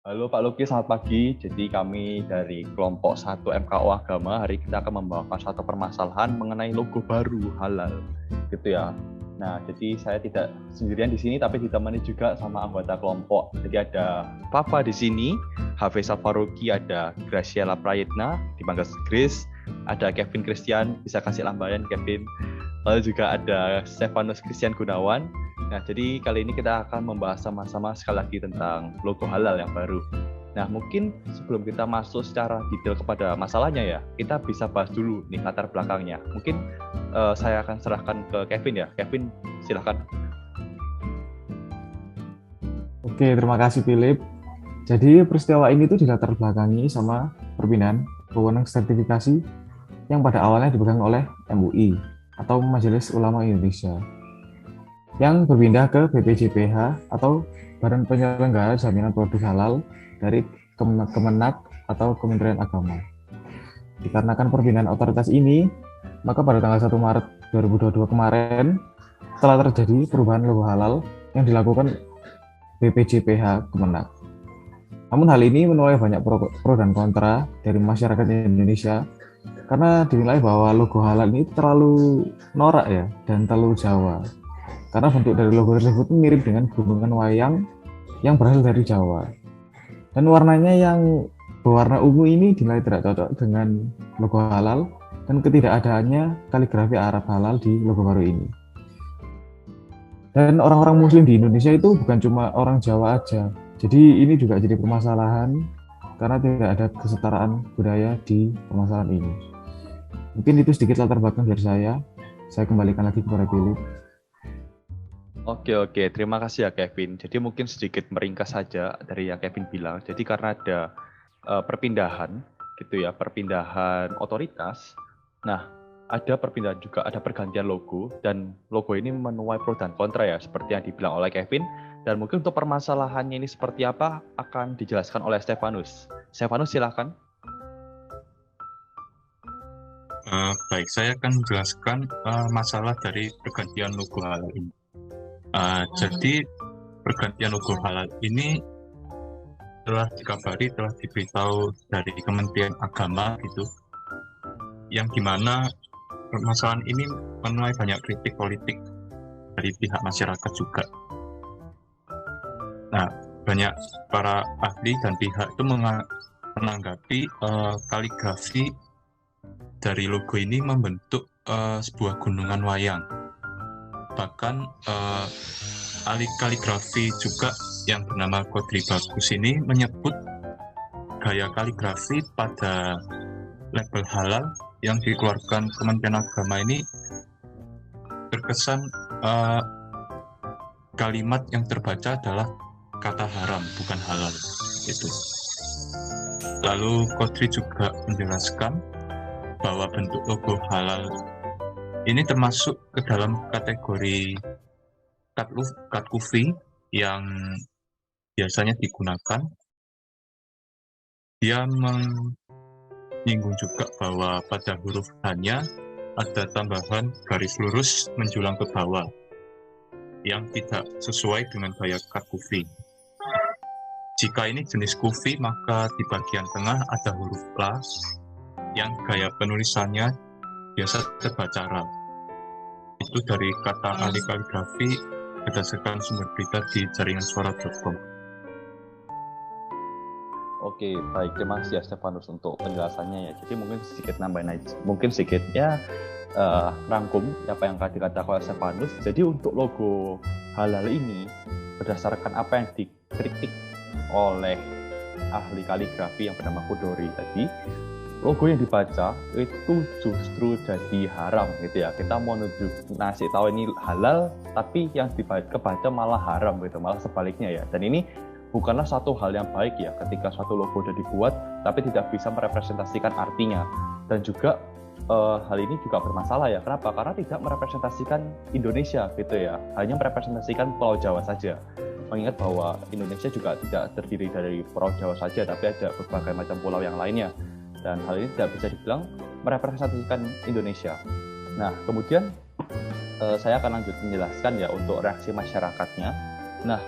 Halo Pak Luki, selamat pagi. Jadi kami dari kelompok 1 MKO Agama, hari kita akan membawakan satu permasalahan mengenai logo baru halal, gitu ya. Nah, jadi saya tidak sendirian di sini, tapi ditemani juga sama anggota kelompok. Jadi ada Papa di sini, Hafiz Faruqi, ada Graciela Prayitna, dipanggil Grace, ada Kevin Christian, bisa kasih lambaian Kevin. Lalu juga ada Stefanus Christian Gunawan. Nah, jadi kali ini kita akan membahas sama-sama sekali lagi tentang logo halal yang baru. Nah, mungkin sebelum kita masuk secara detail kepada masalahnya ya, kita bisa bahas dulu nih latar belakangnya. Mungkin saya akan serahkan ke Kevin ya. Kevin, silahkan. Oke, terima kasih Philip. Jadi peristiwa ini tuh dilatar belakangi sama perpindahan wewenang sertifikasi yang pada awalnya dipegang oleh MUI atau Majelis Ulama Indonesia yang berpindah ke BPJPH atau Badan Penyelenggara Jaminan Produk Halal dari Kemenak atau Kementerian Agama. Dikarenakan perpindahan otoritas ini, maka pada tanggal 1 Maret 2022 kemarin telah terjadi perubahan logo halal yang dilakukan BPJPH Kemenak. Namun hal ini menuai banyak pro dan kontra dari masyarakat Indonesia karena dinilai bahwa logo halal ini terlalu norak ya dan terlalu Jawa. Karena bentuk dari logo tersebut mirip dengan gunungan wayang yang berasal dari Jawa. Dan warnanya yang berwarna ungu ini dinilai tidak cocok dengan logo halal dan ketidakadaannya kaligrafi Arab halal di logo baru ini. Dan orang-orang muslim di Indonesia itu bukan cuma orang Jawa aja. Jadi ini juga jadi permasalahan karena tidak ada kesetaraan budaya di permasalahan ini. Mungkin itu sedikit latar belakang dari saya. Saya kembalikan lagi kepada Philip. Oke, terima kasih ya Kevin. Jadi mungkin sedikit meringkas saja dari yang Kevin bilang. Jadi karena ada perpindahan gitu ya, perpindahan otoritas. Nah, ada perpindahan juga, ada pergantian logo, dan logo ini menuai pro dan kontra ya, seperti yang dibilang oleh Kevin. Dan mungkin untuk permasalahannya ini seperti apa akan dijelaskan oleh Stefanus. Stefanus, silakan. Baik, saya akan menjelaskan masalah dari pergantian logo halal ini. Jadi pergantian logo halal ini telah dikabari, telah diberitahu dari Kementerian Agama gitu, yang dimana permasalahan ini menuai banyak kritik politik dari pihak masyarakat juga. Nah, banyak para ahli dan pihak itu menanggapi kaligrafi dari logo ini membentuk sebuah gunungan wayang. Bahkan ahli kaligrafi juga yang bernama Kodri Bagus ini menyebut gaya kaligrafi pada label halal yang dikeluarkan Kementerian Agama ini terkesan kalimat yang terbaca adalah kata haram, bukan halal. Itu. Lalu Kodri juga menjelaskan bahwa bentuk logo halal ini termasuk ke dalam kategori cut kufi yang biasanya digunakan. Dia menyinggung juga bahwa pada huruf H-nya ada tambahan garis lurus menjulang ke bawah yang tidak sesuai dengan gaya cut kufi. Jika ini jenis kufi, maka di bagian tengah ada huruf la yang gaya penulisannya biasa terbaca ra. Itu dari kata ahli kaligrafi berdasarkan sumber berita di jaringansuara.com. Oke, baik. Terima kasih ya Stefanus untuk penjelasannya ya. Jadi mungkin sedikit nambahin aja. Mungkin sedikit ya rangkum apa yang dikatakan oleh Stefanus. Jadi untuk logo halal ini berdasarkan apa yang dikritik oleh ahli kaligrafi yang bernama Kudori tadi, logo yang dibaca itu justru jadi haram gitu ya. Kita mau ngasih tahu ini halal, tapi yang kebaca malah haram gitu, malah sebaliknya ya. Dan ini bukanlah satu hal yang baik ya ketika suatu logo sudah dibuat tapi tidak bisa merepresentasikan artinya. Dan juga hal ini juga bermasalah ya. Kenapa? Karena tidak merepresentasikan Indonesia gitu ya. Hanya merepresentasikan Pulau Jawa saja. Mengingat bahwa Indonesia juga tidak terdiri dari Pulau Jawa saja, tapi ada berbagai macam pulau yang lainnya. Dan hal ini tidak bisa dibilang merepresentasikan Indonesia. Nah, kemudian saya akan lanjut menjelaskan ya untuk reaksi masyarakatnya. Nah,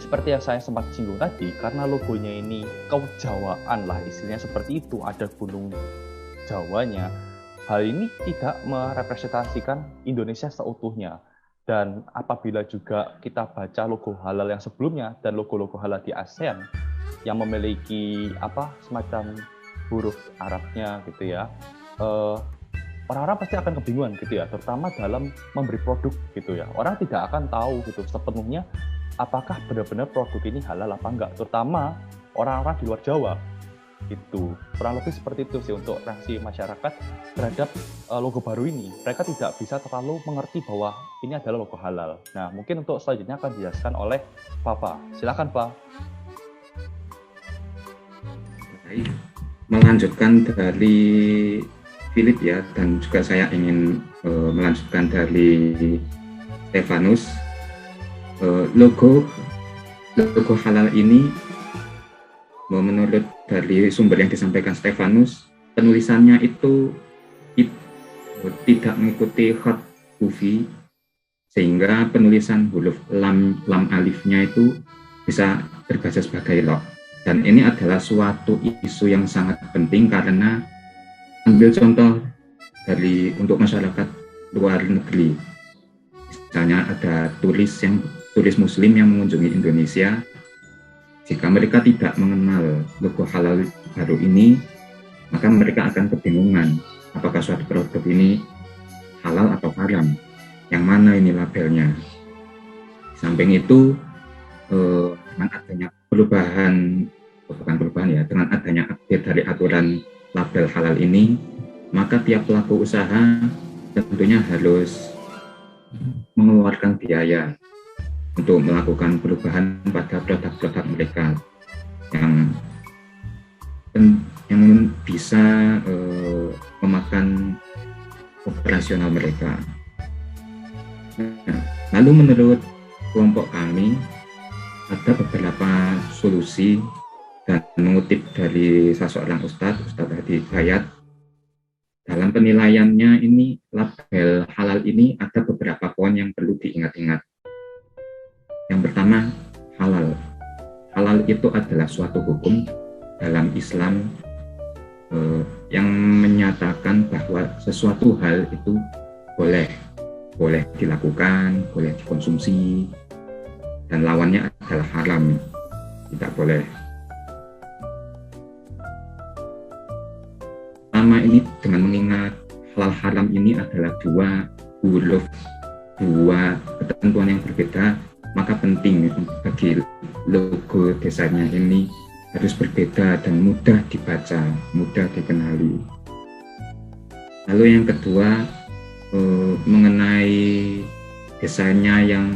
seperti yang saya sempat singgung tadi, karena logonya ini kejawaan lah istilahnya seperti itu, ada gunung Jawanya, hal ini tidak merepresentasikan Indonesia seutuhnya. Dan apabila juga kita baca logo halal yang sebelumnya dan logo-logo halal di ASEAN yang memiliki semacam huruf Arabnya gitu ya, orang-orang pasti akan kebingungan gitu ya, terutama dalam memberi produk gitu ya. Orang tidak akan tahu gitu sepenuhnya apakah benar-benar produk ini halal apa enggak, terutama orang-orang di luar Jawa. Itu kurang lebih seperti itu sih untuk reaksi masyarakat terhadap logo baru ini. Mereka tidak bisa terlalu mengerti bahwa ini adalah logo halal. Nah, mungkin untuk selanjutnya akan dijelaskan oleh Papa. Silakan, Pak. Melanjutkan dari Philip ya, dan juga saya ingin melanjutkan dari Stefanus. Logo halal ini, menurut dari sumber yang disampaikan Stefanus, penulisannya itu tidak mengikuti khat kufi, sehingga penulisan huruf lam alifnya itu bisa terbaca sebagai lo. Dan ini adalah suatu isu yang sangat penting, karena ambil contoh untuk masyarakat luar negeri, misalnya ada turis muslim yang mengunjungi Indonesia. Jika mereka tidak mengenal logo halal baru ini, maka mereka akan kebingungan apakah suatu produk ini halal atau haram, yang mana ini labelnya. Samping itu, dengan adanya dengan adanya update dari aturan label halal ini, maka tiap pelaku usaha tentunya harus mengeluarkan biaya untuk melakukan perubahan pada produk-produk mereka yang bisa memakan operasional mereka. Lalu menurut kelompok kami ada beberapa solusi, dan mengutip dari seorang Ustadz Hadi Hidayat, dalam penilaiannya ini label halal ini ada beberapa poin yang perlu diingat-ingat. Yang pertama, halal. Halal itu adalah suatu hukum dalam Islam yang menyatakan bahwa sesuatu hal itu boleh dilakukan, boleh dikonsumsi, dan lawannya adalah haram, tidak boleh. Pertama ini, dengan mengingat halal haram ini adalah dua ketentuan yang berbeda, maka penting bagi logo desainnya ini harus berbeda dan mudah dibaca, mudah dikenali. Lalu yang kedua, mengenai desainnya yang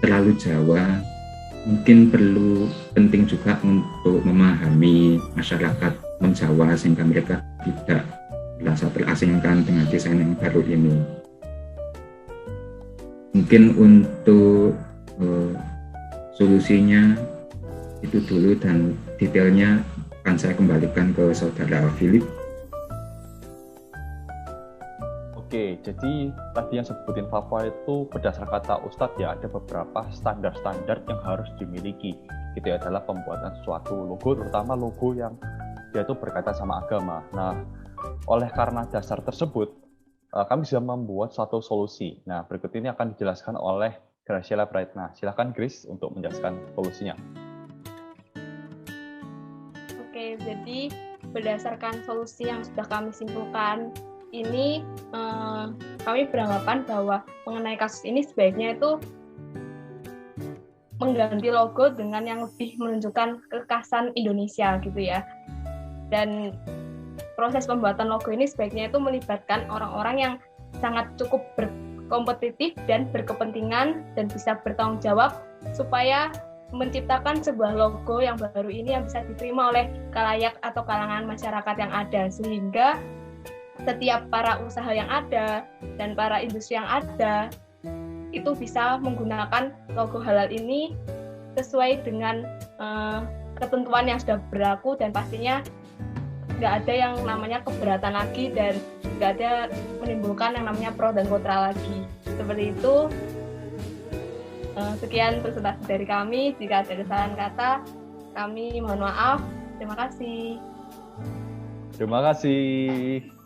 terlalu Jawa, mungkin penting juga untuk memahami masyarakat non-Jawa sehingga mereka tidak merasa terasingkan dengan desain yang baru ini. Mungkin untuk solusinya itu dulu, dan detailnya akan saya kembalikan ke saudara Philip. Oke, jadi tadi yang sebutin Fafa itu berdasar kata Ustadz ya, ada beberapa standar-standar yang harus dimiliki gitu ya dalam pembuatan suatu logo, terutama logo yang dia itu berkaitan sama agama. Nah, oleh karena dasar tersebut, kami bisa membuat suatu solusi. Nah, berikut ini akan dijelaskan oleh Graciela Praetna. Silakan Grace untuk menjelaskan solusinya. Oke, jadi berdasarkan solusi yang sudah kami simpulkan, ini kami beranggapan bahwa mengenai kasus ini sebaiknya itu mengganti logo dengan yang lebih menunjukkan kekhasan Indonesia gitu ya. Dan proses pembuatan logo ini sebaiknya itu melibatkan orang-orang yang sangat cukup berkompetitif dan berkepentingan dan bisa bertanggung jawab supaya menciptakan sebuah logo yang baru ini yang bisa diterima oleh khalayak atau kalangan masyarakat yang ada, sehingga setiap para usaha yang ada dan para industri yang ada itu bisa menggunakan logo halal ini sesuai dengan ketentuan yang sudah berlaku, dan pastinya nggak ada yang namanya keberatan lagi dan nggak ada menimbulkan yang namanya pro dan kontra lagi. Seperti itu. Sekian presentasi dari kami. Jika ada kesalahan kata, kami mohon maaf. Terima kasih. Terima kasih.